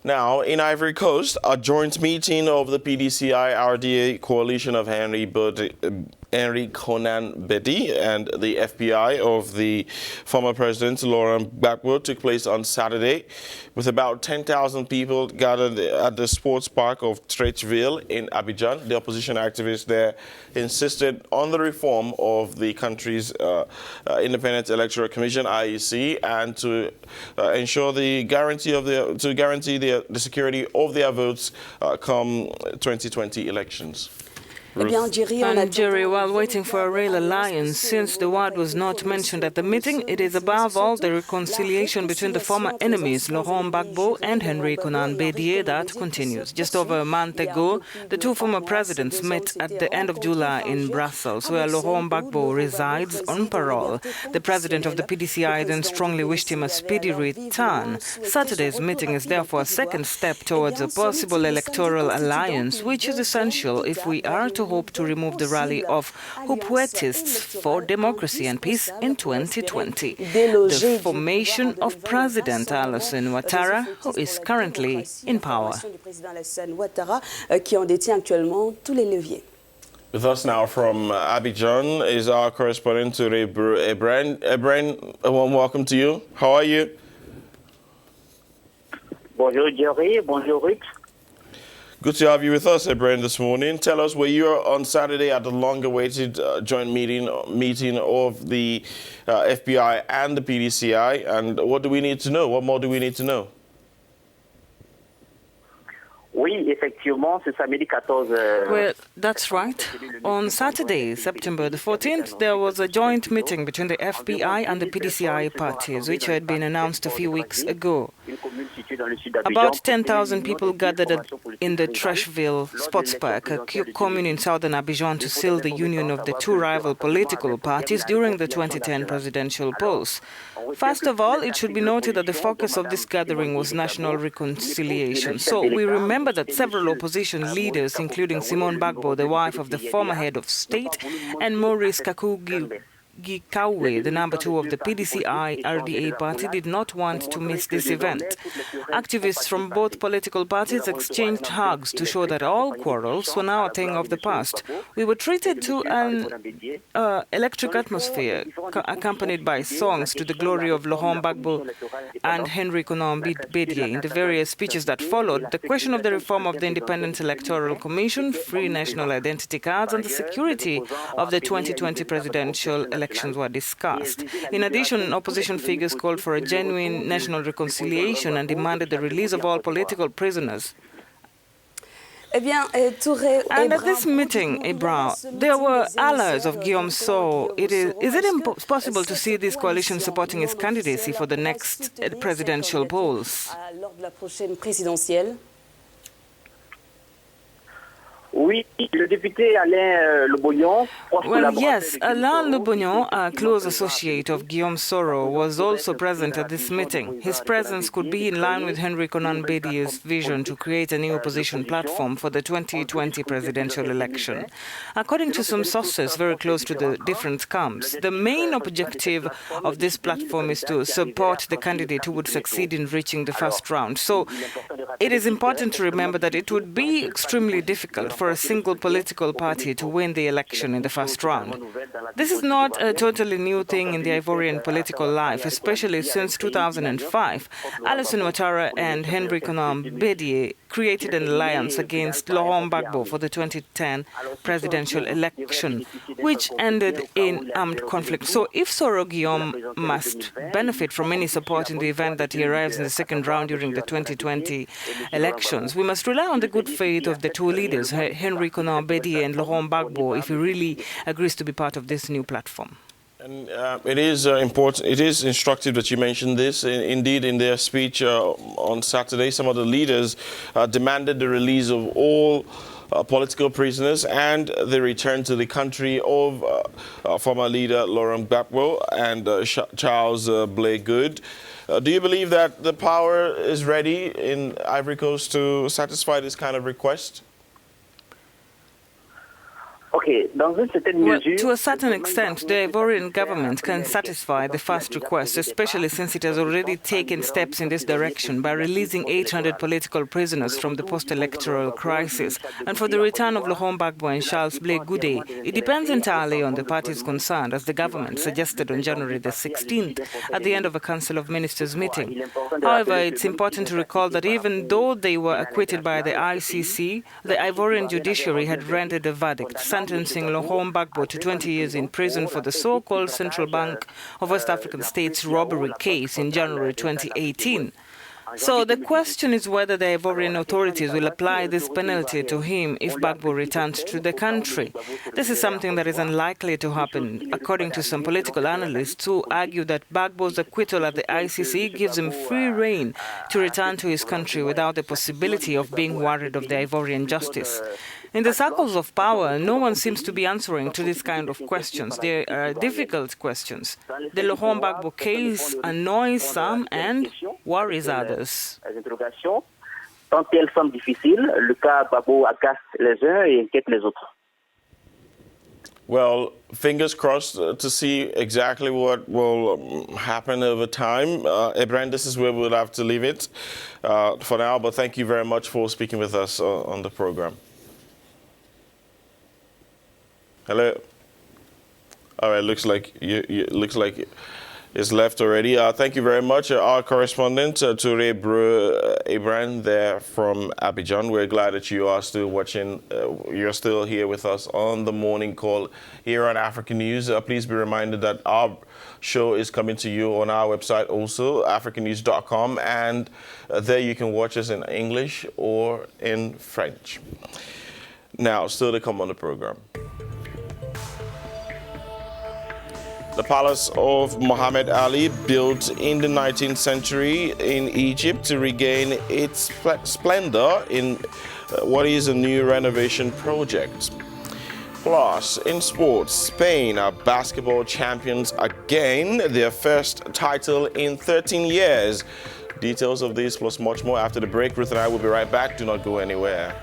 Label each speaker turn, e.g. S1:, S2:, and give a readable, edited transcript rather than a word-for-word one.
S1: Now, in Ivory Coast, a joint meeting of the PDCI-RDA coalition of Henry Konan Bedié and the FPI of the former president Laurent Gbagbo took place on Saturday, with about 10,000 people gathered at the sports park of Treichville in Abidjan. The opposition activists there insisted on the reform of the country's Independent Electoral Commission (IEC) and to ensure the guarantee the security of their votes come 2020 elections.
S2: And Jerry, while waiting for a real alliance, since the word was not mentioned at the meeting, it is above all the reconciliation between the former enemies, Laurent Gbagbo and Henry Konan Bedié, that continues. Just over a month ago, the two former presidents met at the end of July in Brussels, where Laurent Gbagbo resides on parole. The president of the PDCI then strongly wished him a speedy return. Saturday's meeting is therefore a second step towards a possible electoral alliance, which is essential if we are to hope to remove the rally of hopuetists for democracy and peace in 2020. The formation of President Alassane Ouattara, who is currently in power.
S1: With us now from Abidjan is our correspondent Ebren. Ebren, a warm welcome to you. How are you?
S3: Bonjour Jerry, bonjour Rick.
S1: Good to have you with us, Ebren, this morning. Tell us, were you on Saturday at the long-awaited joint meeting of the FPI and the PDCI, and what do we need to know? What more do we need to know?
S2: Well, that's right. On Saturday, September the 14th, there was a joint meeting between the FPI and the PDCI parties, which had been announced a few weeks ago. About 10,000 people gathered in the Treichville Sports Park, a commune in southern Abidjan, to seal the union of the two rival political parties during the 2010 presidential polls. First of all, it should be noted that the focus of this gathering was national reconciliation. So we remember that several opposition leaders, including Simone Gbagbo, the wife of the former head of state, and Maurice Kakugi Gikawe, the number 2 of the PDCI-RDA party, did not want to miss this event. Activists from both political parties exchanged hugs to show that all quarrels were now a thing of the past. We were treated to an electric atmosphere, accompanied by songs to the glory of Laurent Gbagbo and Henry Konan Bedié. In the various speeches that followed, the question of the reform of the Independent Electoral Commission, free national identity cards, and the security of the 2020 presidential elections were discussed. In addition, opposition figures called for a genuine national reconciliation and demanded the release of all political prisoners. And at this meeting, there were allies of Guillaume Soro. Is it possible to see this coalition supporting his candidacy for the next presidential polls? Well, yes, Alain Le Bognon, a close associate of Guillaume Soro, was also present at this meeting. His presence could be in line with Henry Konan Bedié's vision to create a new opposition platform for the 2020 presidential election. According to some sources very close to the different camps, the main objective of this platform is to support the candidate who would succeed in reaching the first round. So it is important to remember that it would be extremely difficult for a single political party to win the election in the first round. This is not a totally new thing in the Ivorian political life, especially since 2005. Alassane Ouattara and Henry Konan Bedié created an alliance against Laurent Gbagbo for the 2010 presidential election, which ended in armed conflict. So if Soro Guillaume must benefit from any support in the event that he arrives in the second round during the 2020 elections, we must rely on the good faith of the two leaders, Henry Konan Bedié and Laurent Gbagbo, if he really agrees to be part of this new platform.
S1: And it is important, it is instructive that you mentioned this. Indeed, in their speech on Saturday, some of the leaders demanded the release of all political prisoners and the return to the country of former leader Laurent Gbagbo and Charles Blé Good. Do you believe that the power is ready in Ivory Coast to satisfy this kind of request?
S2: Well, to a certain extent, the Ivorian government can satisfy the first request, especially since it has already taken steps in this direction by releasing 800 political prisoners from the post-electoral crisis, and for the return of Laurent Gbagbo and Charles Blé Goudé. It depends entirely on the parties concerned, as the government suggested on January the 16th at the end of a Council of Ministers meeting. However, it's important to recall that even though they were acquitted by the ICC, the Ivorian judiciary had rendered a verdict sentencing Laurent Gbagbo to 20 years in prison for the so-called Central Bank of West African States robbery case in January 2018. So the question is whether the Ivorian authorities will apply this penalty to him if Gbagbo returns to the country. This is something that is unlikely to happen, according to some political analysts who argue that Gbagbo's acquittal at the ICC gives him free rein to return to his country without the possibility of being worried of the Ivorian justice. In the circles of power, no one seems to be answering to this kind of questions. They are difficult questions. The Laurent Gbagbo case annoys some and worries others.
S3: Tant elles sont difficiles, le cas Gbagbo agace les uns et inquiète les autres.
S1: Well, fingers crossed to see exactly what will happen over time. Ibrahim, this is where we'll have to leave it for now, but thank you very much for speaking with us on the program. Hello. All right. Looks like looks like it's left already. Thank you very much, our correspondent Toure Ibrahim there from Abidjan. We're glad that you are still watching. You're still here with us on the morning call here on Africanews. Please be reminded that our show is coming to you on our website also, africanews.com, and there you can watch us in English or in French. Now, still to come on the program. The palace of Muhammad Ali, built in the 19th century in Egypt to regain its splendor in what is a new renovation project. Plus, in sports, Spain are basketball champions again, their first title in 13 years. Details of this plus much more after the break. Ruth and I will be right back. Do not go anywhere.